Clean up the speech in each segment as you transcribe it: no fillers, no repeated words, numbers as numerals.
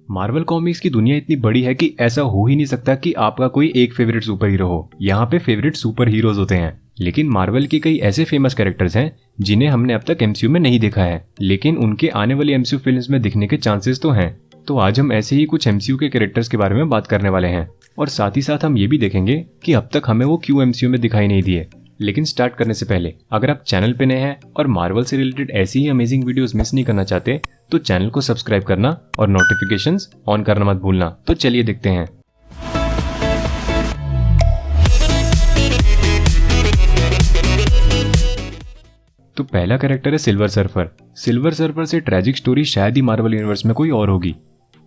Marvel comics की दुनिया इतनी बड़ी है कि ऐसा हो ही नहीं सकता कि आपका कोई एक फेवरेट सुपर हीरो हो। यहाँ पे फेवरेट सुपर हीरोज होते हैं, लेकिन मार्वल के कई ऐसे फेमस कैरेक्टर्स हैं जिन्हें हमने अब तक एमसीयू में नहीं देखा है, लेकिन उनके आने वाली एमसीयू फिल्म्स में दिखने के चांसेस तो हैं। तो आज हम ऐसे ही कुछ एमसीयू के कैरेक्टर्स के बारे में बात करने वाले हैं और साथ ही साथ हम ये भी देखेंगे कि अब तक हमें वो क्यों एमसीयू में दिखाई नहीं दिए। लेकिन स्टार्ट करने से पहले अगर आप चैनल पे नए हैं और मार्वल से रिलेटेड ऐसी ही अमेजिंग वीडियोस मिस नहीं करना चाहते तो चैनल को सब्सक्राइब करना और नोटिफिकेशंस ऑन करना मत भूलना। तो चलिए देखते हैं। तो पहला कैरेक्टर है सिल्वर सर्फर। सिल्वर सर्फर से ट्रेजिक स्टोरी शायद ही मार्वल यूनिवर्स में कोई और होगी।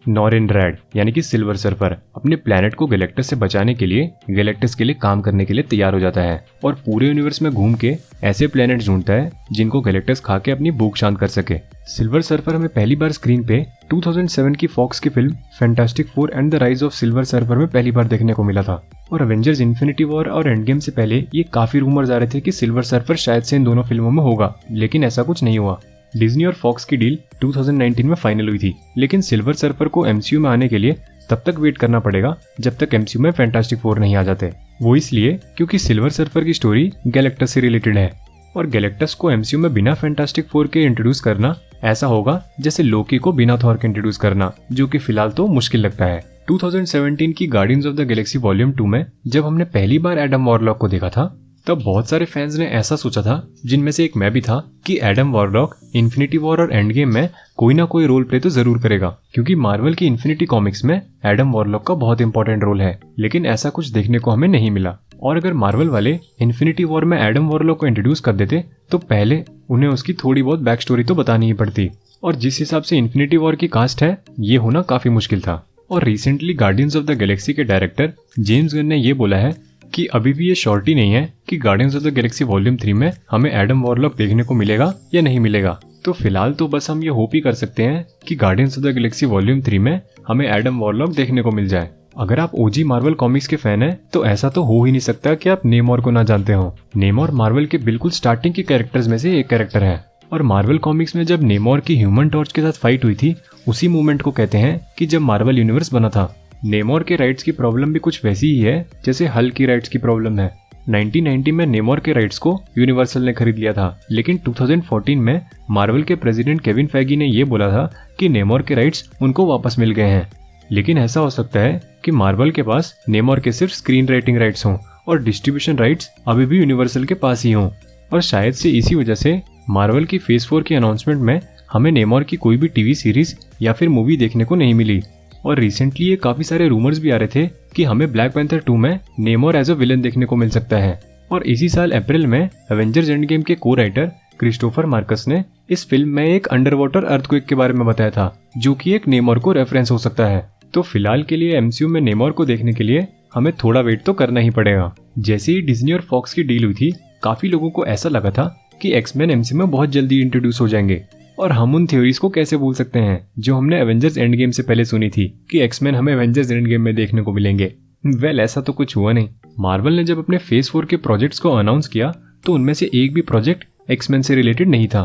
नॉरिन रैड यानी कि सिल्वर सर्फर अपने प्लेनेट को गैलेक्टस से बचाने के लिए गैलेक्टस के लिए काम करने के लिए तैयार हो जाता है और पूरे यूनिवर्स में घूम के ऐसे प्लेनेट ढूंढता है जिनको गैलेक्टस खा के अपनी भूख शांत कर सके। सिल्वर सर्फर हमें पहली बार स्क्रीन पे 2007 की फॉक्स की film fantastic four and the rise of silver surfer में पहली बार देखने को मिला था। और एवेंजर्स इन्फिनिटी वॉर और एंड गेम से पहले ये काफी रूमर्स आ रहे थे कि सिल्वर सर्फर शायद से इन दोनों फिल्मों में होगा, लेकिन ऐसा कुछ नहीं हुआ। डिज्नी और फॉक्स की डील 2019 में फाइनल हुई थी, लेकिन सिल्वर सर्फर को एमसीयू में आने के लिए तब तक वेट करना पड़ेगा जब तक एमसीयू में फैंटास्टिक फोर नहीं आ जाते। वो इसलिए क्योंकि सिल्वर सर्फर की स्टोरी गैलेक्टस से रिलेटेड है और गैलेक्टस को एमसीयू में बिना फैंटास्टिक फोर के इंट्रोड्यूस करना ऐसा होगा जैसे लोकी को बिना थॉर के इंट्रोड्यूस करना, जो कि फिलहाल तो मुश्किल लगता है। 2017 की guardians of the Galaxy volume 2 में जब हमने पहली बार एडम वॉरलॉक को देखा था तब बहुत सारे फैंस ने ऐसा सोचा था, जिनमें से एक मैं भी था, कि एडम वॉरलॉक इन्फिनिटी वॉर और एंड गेम में कोई ना कोई रोल प्ले तो जरूर करेगा, क्योंकि मार्वल की इन्फिनिटी कॉमिक्स में एडम वॉरलॉक का बहुत इंपॉर्टेंट रोल है। लेकिन ऐसा कुछ देखने को हमें नहीं मिला। और अगर मार्वल वाले इन्फिनिटी वॉर में एडम वॉरलॉक को इंट्रोड्यूस कर देते तो पहले उन्हें उसकी थोड़ी बहुत बैक स्टोरी तो बतानी ही पड़ती, और जिस हिसाब से इन्फिनिटी वॉर की कास्ट है ये होना काफी मुश्किल था। और recently guardians of the Galaxy के डायरेक्टर जेम्स गन ने ये बोला है कि अभी भी ये श्योरिटी नहीं है कि guardians of the Galaxy volume 3 में हमें एडम वॉरलॉक देखने को मिलेगा या नहीं मिलेगा। तो फिलहाल तो बस हम ये होप ही कर सकते हैं कि guardians of the Galaxy volume 3 में हमें एडम वॉरलॉक देखने को मिल जाए। अगर आप ओजी मार्वल कॉमिक्स के फैन हैं तो ऐसा तो हो ही नहीं सकता कि आप नेमोर को ना जानते हो। नेमोर मार्वल के बिल्कुल स्टार्टिंग के कैरेक्टर्स में से एक कैरेक्टर है और मार्वल कॉमिक्स में जब नेमोर की ह्यूमन टॉर्च के साथ फाइट हुई थी उसी मूवमेंट को कहते हैं कि जब मार्वल यूनिवर्स बना था। नेमोर के राइट्स की प्रॉब्लम भी कुछ वैसी ही है जैसे हल्क की राइट्स की प्रॉब्लम है। 1990 में नेमोर के राइट्स को यूनिवर्सल ने खरीद लिया था, लेकिन 2014 में मार्वल के प्रेसिडेंट केविन फैगी ने यह बोला था कि नेमोर के राइट्स उनको वापस मिल गए हैं। लेकिन ऐसा हो सकता है कि मार्वल के पास नेमोर के सिर्फ स्क्रीन राइटिंग राइट्स हों और डिस्ट्रीब्यूशन राइट्स अभी भी यूनिवर्सल के पास ही हों, और शायद से इसी वजह से मार्वल की फेज 4 की अनाउंसमेंट में हमें नेमोर की कोई भी टीवी सीरीज या फिर मूवी देखने को नहीं मिली। और रिसेंटली ये काफी सारे रूमर्स भी आ रहे थे कि हमें ब्लैक पैंथर 2 में नेमोर एज अ विलन देखने को मिल सकता है। और इसी साल अप्रैल में एवेंजर्स एंड गेम के को राइटर क्रिस्टोफर मार्कस ने इस फिल्म में एक अंडर वाटर अर्थक्वेक के बारे में बताया था, जो कि एक नेमोर को रेफरेंस हो सकता है। तो फिलहाल के लिए एमसीयू में नेमोर को देखने के लिए हमें थोड़ा वेट तो करना ही पड़ेगा। जैसे ही डिज्नी और फॉक्स की डील हुई थी काफी लोगों को ऐसा लगा था कि एक्समैन एमसीयू में बहुत जल्दी इंट्रोड्यूस हो जाएंगे, और हम उन थ्योरीज को कैसे भूल सकते हैं जो हमने एवेंजर्स एंड गेम से पहले सुनी थी कि एक्समैन हमें एवेंजर्स एंड गेम में देखने को मिलेंगे। वेल, ऐसा तो कुछ हुआ नहीं। मार्वल ने जब अपने फेज 4 के प्रोजेक्ट्स को अनाउंस किया तो उनमें से एक भी प्रोजेक्ट एक्समैन से रिलेटेड नहीं था,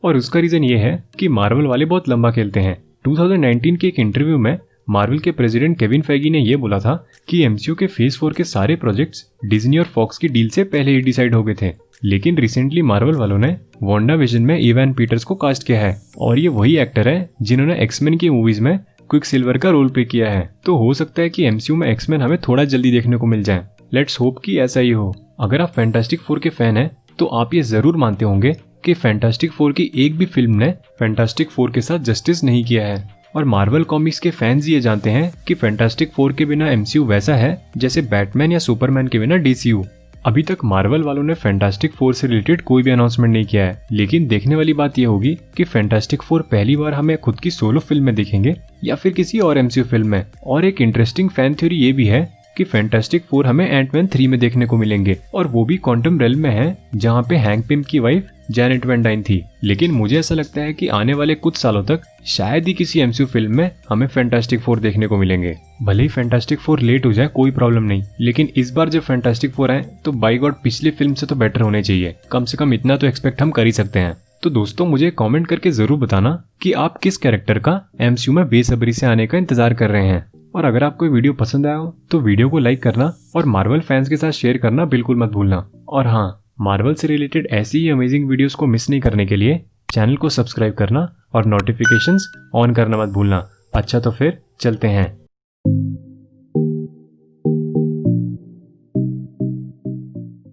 और उसका रीजन ये है कि मार्वल वाले बहुत लंबा खेलते हैं। 2019 के एक इंटरव्यू में मार्वल के प्रेसिडेंट केविन फैगी ने यह बोला था कि एमसीयू के फेज 4 के सारे प्रोजेक्ट्स डिज्नी और फॉक्स की डील से पहले ही डिसाइड हो गए थे, लेकिन रिसेंटली मार्वल वालों ने वांडा विजन में इवान पीटर्स को कास्ट किया है, और ये वही एक्टर है जिन्होंने एक्समैन की मूवीज में क्विक सिल्वर का रोल प्ले किया है। तो हो सकता है कि एमसीयू में एक्समैन हमें थोड़ा जल्दी देखने को मिल जाए। लेट्स होप कि ऐसा ही हो। अगर आप फैंटास्टिक फोर के फैन हैं तो आप ये जरूर मानते होंगे कि फैंटास्टिक फोर की एक भी फिल्म ने फैंटास्टिक फोर के साथ जस्टिस नहीं किया है, और मार्वल कॉमिक्स के फैंस ये जानते हैं कि फैंटास्टिक फोर के बिना एमसीयू वैसा है जैसे बैटमैन या सुपरमैन के बिना डीसीयू। अभी तक मार्वल वालों ने फैंटास्टिक फोर से रिलेटेड कोई भी अनाउंसमेंट नहीं किया है, लेकिन देखने वाली बात यह होगी कि फैंटास्टिक फोर पहली बार हमें खुद की सोलो फिल्म में देखेंगे या फिर किसी और एमसीयू फिल्म में। और एक इंटरेस्टिंग फैन थ्योरी ये भी है कि फैंटास्टिक फोर हमें एंटमैन 3 में देखने को मिलेंगे, और वो भी क्वांटम रेल्म में है जहाँ पे हैंक पिम की वाइफ जैनेट वैन डाइन थी। लेकिन मुझे ऐसा लगता है कि आने वाले कुछ सालों तक शायद ही किसी एमसीयू फिल्म में हमें फैंटास्टिक फोर देखने को मिलेंगे। भले ही फैंटास्टिक फोर लेट हो जाए कोई प्रॉब्लम नहीं, लेकिन इस बार जब फैंटास्टिक फोर आए तो बाय गॉड पिछली फिल्म से तो बेटर होने चाहिए। कम से कम इतना तो एक्सपेक्ट हम कर ही सकते हैं। तो दोस्तों मुझे कमेंट करके ज़रूर बताना कि आप किस कैरेक्टर का एमसीयू में बेसब्री से आने का इंतजार कर रहे हैं। और अगर आपको वीडियो पसंद आया हो तो वीडियो को लाइक करना और मार्वल फैंस के साथ शेयर करना बिल्कुल मत भूलना। और हाँ, मार्वल से रिलेटेड ऐसी ही अमेजिंग वीडियोस को मिस नहीं करने के लिए चैनल को सब्सक्राइब करना और नोटिफिकेशंस ऑन करना मत भूलना। अच्छा तो फिर चलते हैं।